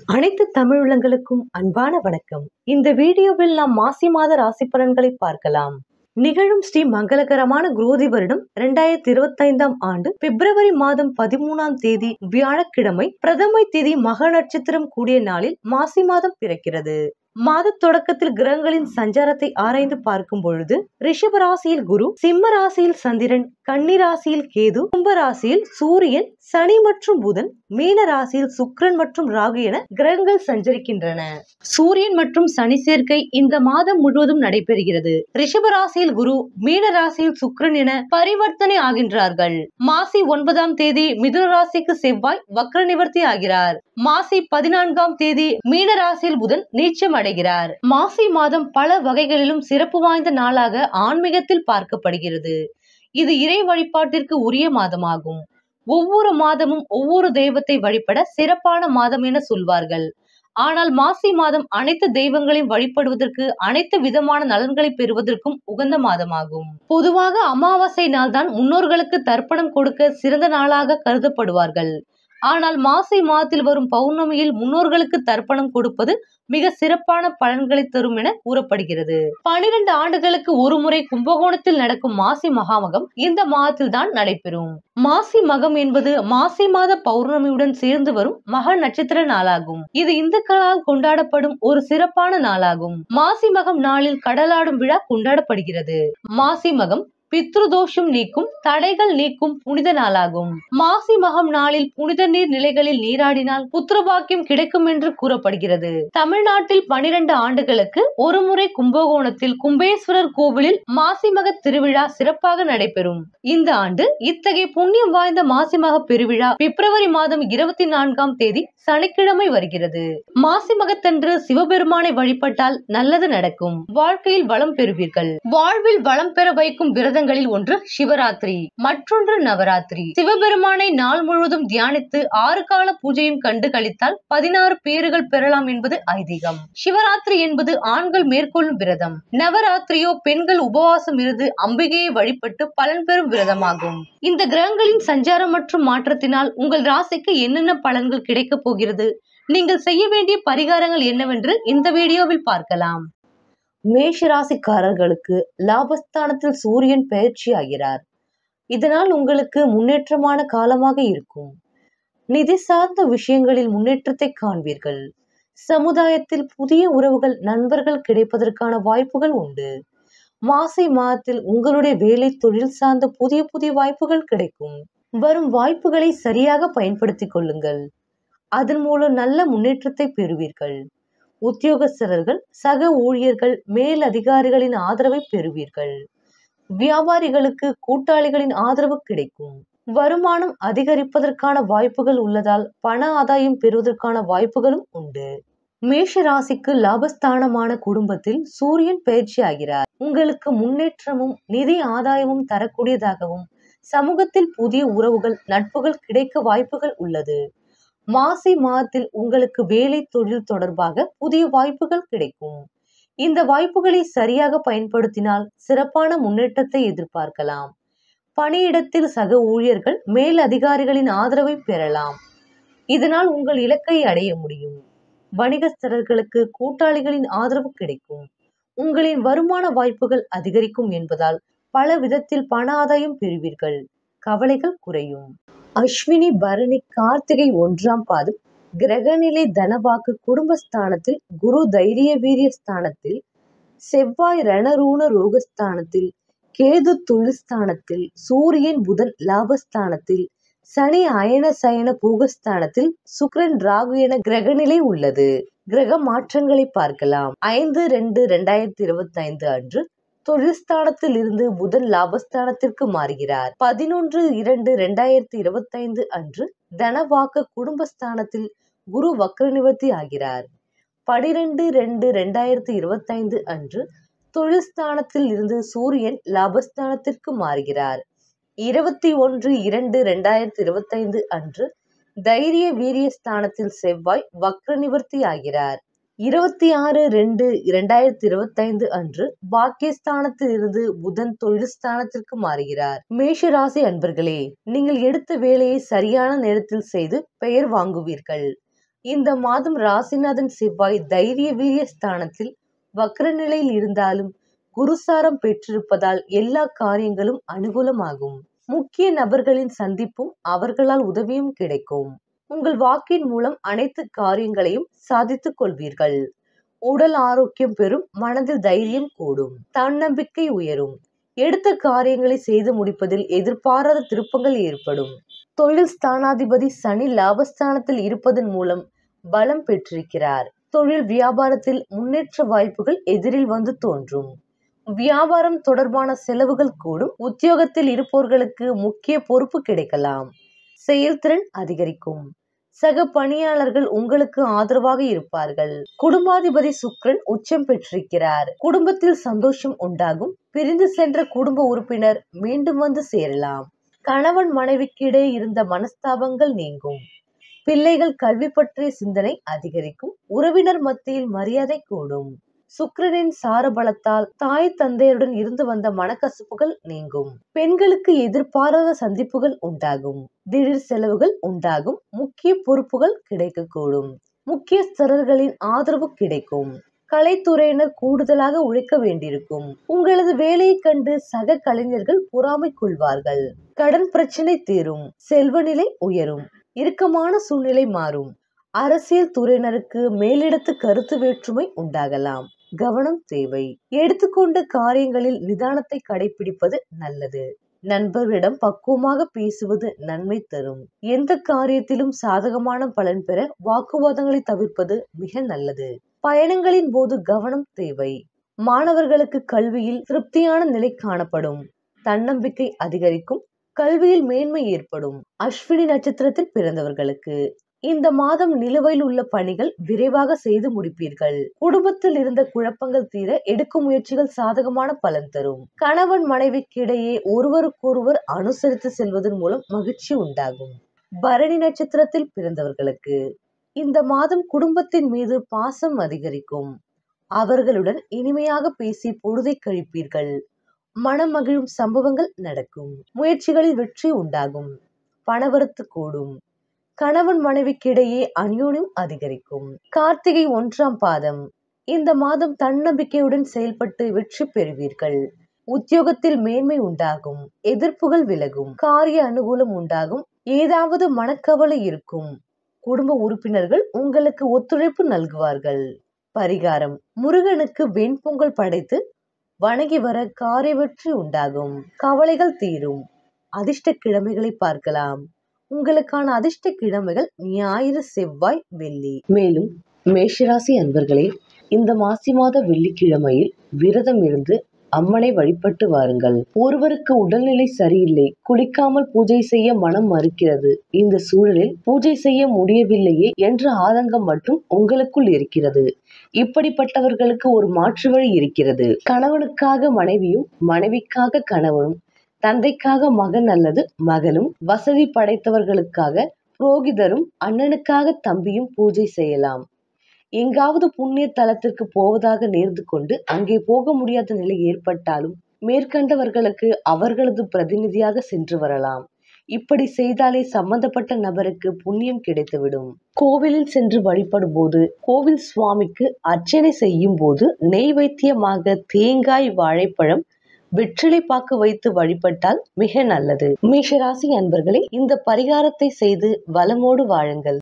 அனைத்து தமிழுள்ளங்களுக்கும் அன்பான வணக்கம். இந்த வீடியோவில் நாம் மாசி மாத ராசி பலன்களை பார்க்கலாம். நிகழும் ஸ்ரீ மங்களகரமான குரோதி வருடம் 2025ஆம் ஆண்டு பிப்ரவரி மாதம் 13ஆம் தேதி வியாழக்கிழமை பிரதமை திதி மக நட்சத்திரம் கூடிய நாளில் மாசி மாதம் பிறக்கிறது. மாத தொடக்கத்தில் கிரகங்களின் சஞ்சாரத்தை ஆராய்ந்து பார்க்கும் பொழுது ரிஷப ராசியில் குரு, சிம்ம ராசியில் சந்திரன், கன்னி ராசியில் கேது, கும்ப ராசியில் சூரியன், சனி மற்றும் புதன், மீன ராசியில் சுக்கிரன் மற்றும் ராகு என கிரகங்கள் சஞ்சரிக்கின்றன. சூரியன் மற்றும் சனி சேர்க்கை இந்த மாதம் முழுவதும் நடைபெறுகிறது. ரிஷப ராசியில் குரு, மீன ராசியில் சுக்கிரன் என பரிவர்த்தனை ஆகின்றார்கள். மாசி 9ஆம் தேதி மிதுன ராசிக்கு செவ்வாய் வக்ர நிவர்த்தி ஆகிறார். மாசி 14ஆம் தேதி மீன ராசியில் புதன் நீச்சம் அடைகிறார். மாசி மாதம் பல வகைகளிலும் சிறப்பு வாய்ந்த நாளாக ஆன்மீகத்தில் பார்க்கப்படுகிறது. இது இறை வழிபாட்டிற்கு உரிய மாதமாகும். ஒவ்வொரு மாதமும் ஒவ்வொரு தெய்வத்தை வழிபட சிறப்பான மாதம் என சொல்வார்கள். ஆனால் மாசி மாதம் அனைத்து தெய்வங்களையும் வழிபடுவதற்கு, அனைத்து விதமான நலன்களை பெறுவதற்கும் உகந்த மாதமாகும். பொதுவாக அமாவாசை நாள் தான் முன்னோர்களுக்கு தர்ப்பணம் கொடுக்க சிறந்த நாளாக கருதப்படுவார்கள். ஆனால் மாசி மாதத்தில் வரும் பௌர்ணமியில் முன்னோர்களுக்கு தர்ப்பணம் கொடுப்பது மிக சிறப்பான பலன்களை தரும் என கூறப்படுகிறது. 12 ஆண்டுகளுக்கு ஒரு முறை கும்பகோணத்தில் நடக்கும் மாசி மகாமகம் இந்த மாதத்தில் தான் நடைபெறும். மாசி மகம் என்பது மாசி மாத பௌர்ணமியுடன் சேர்ந்து வரும் மக நட்சத்திர நாளாகும். இது இந்துக்களால் கொண்டாடப்படும் ஒரு சிறப்பான நாளாகும். மாசி மகம் நாளில் கடலாடும் விழா கொண்டாடப்படுகிறது. மாசி மகம் பித்ருதோஷம் நீக்கும், தடைகள் நீக்கும் புனித நாளாகும். மாசி மகம் நாளில் புனித நீர் நிலைகளில் நீராடினால் புத்திரபாக்கியம் கிடைக்கும் என்று கூறப்படுகிறது. தமிழ்நாட்டில் 12 ஆண்டுகளுக்கு ஒரு முறை கும்பகோணத்தில் கும்பேஸ்வரர் கோவிலில் மாசி மக திருவிழா சிறப்பாக நடைபெறும். இந்த ஆண்டு இத்தகைய புண்ணியம் வாய்ந்த மாசி மக பெருவிழா பிப்ரவரி மாதம் 24ஆம் தேதி சனிக்கிழமை வருகிறது. மாசி மகத்தன்று சிவபெருமானை வழிபட்டால் நல்லது நடக்கும். வாழ்க்கையில் வளம் பெறுவீர்கள். வாழ்வில் வளம் பெற வைக்கும் விரதங்களில் ஒன்று சிவராத்திரி, மற்றொன்று நவராத்திரி. சிவபெருமானை நாள் முழுவதும் தியானித்து 6 கால பூஜையும் கண்டு கழித்தால் 16 பேறுகள் பெறலாம் என்பது ஐதீகம். சிவராத்திரி என்பது ஆண்கள் மேற்கொள்ளும் விரதம். நவராத்திரியோ பெண்கள் உபவாசம் இருந்து அம்பிகையை வழிபட்டு பலன் பெறும் விரதமாகும். இந்த கிரகங்களின் சஞ்சாரம் மற்றும் மாற்றத்தினால் உங்கள் ராசிக்கு என்னென்ன பலன்கள் கிடைக்க போகிறது, நீங்கள் செய்ய வேண்டிய பரிகாரங்கள் என்னவென்று இந்த வீடியோவில் பார்க்கலாம். மேஷ ராசிக்காரர்களுக்கு லாபஸ்தானத்தில் சூரியன் பயிற்சி ஆகிறார். இதனால் உங்களுக்கு முன்னேற்றமான காலமாக இருக்கும். நிதி சார்ந்த விஷயங்களில் முன்னேற்றத்தை காண்பீர்கள். சமுதாயத்தில் புதிய உறவுகள், நண்பர்கள் கிடைப்பதற்கான வாய்ப்புகள் உண்டு. மாசி மாதத்தில் உங்களுடைய வேலை, தொழில் சார்ந்த புதிய வாய்ப்புகள் கிடைக்கும். வரும் வாய்ப்புகளை சரியாக பயன்படுத்திக் கொள்ளுங்கள். அதன் மூலம் நல்ல முன்னேற்றத்தை பெறுவீர்கள். உத்தியோகஸ்தர்கள், சக ஊழியர்கள், மேல் அதிகாரிகளின் ஆதரவை பெறுவீர்கள். வியாபாரிகளுக்கு கூட்டாளிகளின் ஆதரவு கிடைக்கும். வருமானம் அதிகரிப்பதற்கான வாய்ப்புகள் உள்ளதால் பண ஆதாயம் பெறுவதற்கான வாய்ப்புகளும் உண்டு. மேஷ ராசிக்கு லாபஸ்தானமான குடும்பத்தில் சூரியன் பயிற்சி ஆகிறார். உங்களுக்கு முன்னேற்றமும் நிதி ஆதாயமும் தரக்கூடியதாகவும் சமூகத்தில் புதிய உறவுகள், நட்புகள் கிடைக்க வாய்ப்புகள் உள்ளது. மாசி மாதத்தில் உங்களுக்கு வேலை, தொழில் தொடர்பாக புதிய வாய்ப்புகள் கிடைக்கும். இந்த வாய்ப்புகளை சரியாக பயன்படுத்தினால் சிறப்பான முன்னேற்றத்தை எதிர்பார்க்கலாம். பணியிடத்தில் சக ஊழியர்கள், மேல் அதிகாரிகளின் ஆதரவை பெறலாம். இதனால் உங்கள் இலக்கை அடைய முடியும். வணிகஸ்தர்களுக்கு கூட்டாளிகளின் ஆதரவு கிடைக்கும். உங்களின் வருமான வாய்ப்புகள் அதிகரிக்கும் என்பதால் பல விதத்தில் பண ஆதாயம் பெறுவீர்கள். கவலைகள் குறையும். அஸ்வினி, பரணி, கார்த்திகை 1ஆம் பாதம் கிரகநிலை தனவாக்கு குடும்பஸ்தானத்தில், குரு தைரிய வீரிய ஸ்தானத்தில், செவ்வாய் ரணரூண ரோகஸ்தானத்தில், கேது தொழில்ஸ்தானத்தில், சூரியன் புதன் லாபஸ்தானத்தில், சனி அயன சயன பூகஸ்தானத்தில், சுக்கிரன் ராகு என கிரகநிலை உள்ளது. கிரக மாற்றங்களை பார்க்கலாம். 5/2/2025 அன்று தொழில்ஸ்தானத்தில் இருந்து புதன் லாபஸ்தானத்திற்கு மாறுகிறார். 11/2/2025 அன்று தனவாக்கு குடும்பஸ்தானத்தில் குரு வக்ர நிவர்த்தி ஆகிறார். 12/2/2025 அன்று தொழில்ஸ்தானத்தில் இருந்து சூரியன் லாபஸ்தானத்திற்கு மாறுகிறார். 21/2/2025 அன்று தைரிய வீரிய ஸ்தானத்தில் செவ்வாய் வக்ர நிவர்த்தி ஆகிறார். 26/2/2025 அன்று பாக்கியஸ்தானத்தில் இருந்து புதன் தொழில்ஸ்தானத்திற்கு மாறுகிறார். மேஷ ராசி அன்பர்களே, நீங்கள் எடுத்த வேலையை சரியான நேரத்தில் செய்து பெயர் வாங்குவீர்கள். இந்த மாதம் ராசிநாதன் செவ்வாய் தைரிய வீரிய ஸ்தானத்தில் வக்ர நிலையில் இருந்தாலும் குருசாரம் பெற்றிருப்பதால் எல்லா காரியங்களும் அனுகூலமாகும். முக்கிய நபர்களின் சந்திப்பும் அவர்களால் உதவியும் கிடைக்கும். உங்கள் வாக்கின் மூலம் அனைத்து காரியங்களையும் சாதித்துக் கொள்வீர்கள். உடல் ஆரோக்கியம் பெறும், மனதில் தைரியம் கூடும், தன்னம்பிக்கை உயரும். எடுத்த காரியங்களை செய்து முடிப்பதில் எதிர்பாராத திருப்பங்கள் ஏற்படும். தொழில் ஸ்தானாதிபதி சனி லாபஸ்தானத்தில் இருப்பதன் மூலம் பலம் பெற்றிருக்கிறார். தொழில் வியாபாரத்தில் முன்னேற்ற வாய்ப்புகள் எதிரில் வந்து தோன்றும். வியாபாரம் தொடர்பான செலவுகள் கூடும். உத்தியோகத்தில் இருப்பவர்களுக்கு முக்கிய பொறுப்பு கிடைக்கலாம். செயல்திறன் அதிகரிக்கும். சக பணியாளர்கள் உங்களுக்கு ஆதரவாக இருப்பார்கள். குடும்பாதிபதி சுக்கிரன் உச்சம் பெற்றிருக்கிறார். குடும்பத்தில் சந்தோஷம் உண்டாகும். பிரிந்து சென்ற குடும்ப உறுப்பினர் மீண்டும் வந்து சேரலாம். கணவன் மனைவிக்கு இடையே இருந்த மனஸ்தாபங்கள் நீங்கும். பிள்ளைகள் கல்வி பற்றிய சிந்தனை அதிகரிக்கும். உறவினர் மத்தியில் மரியாதை கூடும். சுக்கிரனின் சாரபலத்தால் தாய் தந்தையருடன் இருந்து வந்த மனக்கசப்புகள் நீங்கும். பெண்களுக்கு எதிர்பாராத சந்திப்புகள் உண்டாகும். திடீர் செலவுகள் உண்டாகும். முக்கிய பொறுப்புகள் கிடைக்கக்கூடும். முக்கியஸ்தரர்களின் ஆதரவு கிடைக்கும். கலைத்துறையினர் கூடுதலாக உழைக்க வேண்டியிருக்கும். உங்களது வேலையை கண்டு சக கலைஞர்கள் பொறாமை கொள்வார்கள். கடன் பிரச்சனை தீரும். செல்வநிலை உயரும். இறுக்கமான சூழ்நிலை மாறும். அரசியல் துறையினருக்கு மேலிடத்து கருத்து வேற்றுமை உண்டாகலாம். கவனம் தேவை. எடுத்துக்கொண்ட காரியங்களில் நிதானத்தை கடைபிடிப்பது நல்லது. நண்பர்களிடம் பக்குவமாக பேசுவது நன்மை தரும். எந்த காரியத்திலும் சாதகமான பலன் பெற வாக்குவாதங்களை தவிர்ப்பது மிக நல்லது. பயணங்களின் போது கவனம் தேவை. மாணவர்களுக்கு கல்வியில் திருப்தியான நிலை காணப்படும். தன்னம்பிக்கை அதிகரிக்கும். கல்வியில் மேன்மை ஏற்படும். அஸ்வினி நட்சத்திரத்தில் பிறந்தவர்களுக்கு இந்த மாதம் நிலுவையில் உள்ள பணிகள் விரைவாக செய்து முடிப்பீர்கள். குடும்பத்தில் இருந்த குழப்பங்கள் தீர எடுக்கும் முயற்சிகள் சாதகமான பலன் தரும். கணவன் மனைவிக்கு இடையே ஒருவருக்கொருவர் அனுசரித்து செல்வதன் மூலம் மகிழ்ச்சி உண்டாகும். பரணி நட்சத்திரத்தில் பிறந்தவர்களுக்கு இந்த மாதம் குடும்பத்தின் மீது பாசம் அதிகரிக்கும். அவர்களுடன் இனிமையாக பேசி பொழுதை கழிப்பீர்கள். மனம் மகிழும் சம்பவங்கள் நடக்கும். முயற்சிகளில் வெற்றி உண்டாகும். பணவரத்து கூடும். கணவன் மனைவிக்கிடையே அந்யோன்யம் அதிகரிக்கும். கார்த்திகை 1ஆம் பாதம் இந்த மாதம் தன்னம்பிக்கையுடன் செயல்பட்டு வெற்றி பெறுவீர்கள். உத்தியோகத்தில் மேன்மை உண்டாகும். எதிர்ப்புகள் விலகும். காரிய அனுகூலம் உண்டாகும். ஏதாவது மனக்கவலை இருக்கும். குடும்ப உறுப்பினர்கள் உங்களுக்கு ஒத்துழைப்பு நல்குவார்கள். பரிகாரம்: முருகனுக்கு வெண்பொங்கல் படைத்து வணங்கி வர காரிய வெற்றி உண்டாகும். கவலைகள் தீரும். அதிர்ஷ்ட கிழமைகளை பார்க்கலாம். உங்களுக்கான அதிர்ஷ்ட கிழமைகள் ஞாயிறு, செவ்வாய், வெள்ளி. மேலும் மேஷராசி அன்பர்களே, இந்த மாசி மாத வெள்ளிக்கிழமையில் விரதம் இருந்து அம்மனை வழிபட்டு வாருங்கள். ஒருவருக்கு உடல்நிலை சரியில்லை, குளிக்காமல் பூஜை செய்ய மனம் மறுக்கிறது. இந்த சூழலில் பூஜை செய்ய முடியவில்லையே என்ற ஆதங்கம் மட்டும் உங்களுக்குள் இருக்கிறது. இப்படிப்பட்டவர்களுக்கு ஒரு மாற்று வழி இருக்கிறது. கணவனுக்காக மனைவியும், மனைவிக்காக கணவனும், தந்தைக்காக மகன் அல்லது மகளும், வசதி படைத்தவர்களுக்காக புரோகிதரும், அண்ணனுக்காக தம்பியும் பூஜை செய்யலாம். எங்காவது புண்ணிய தலத்திற்கு போவதாக நேர்ந்து கொண்டு அங்கே போக முடியாத நிலை ஏற்பட்டாலும் மேற்கண்டவர்களுக்கு அவர்களது பிரதிநிதியாக சென்று வரலாம். இப்படி செய்தாலே சம்பந்தப்பட்ட நபருக்கு புண்ணியம் கிடைத்துவிடும். கோவிலில் சென்று வழிபடும் போது, கோவில் சுவாமிக்கு அர்ச்சனை செய்யும் போது நெய்வேத்தியமாக தேங்காய், வாழைப்பழம், வெற்றிலை பாக்கு வைத்து வழிபட்டால் மிக நல்லது. மேஷராசி அன்பர்களே, இந்த பரிகாரத்தை செய்து வளமோடு வாழுங்கள்.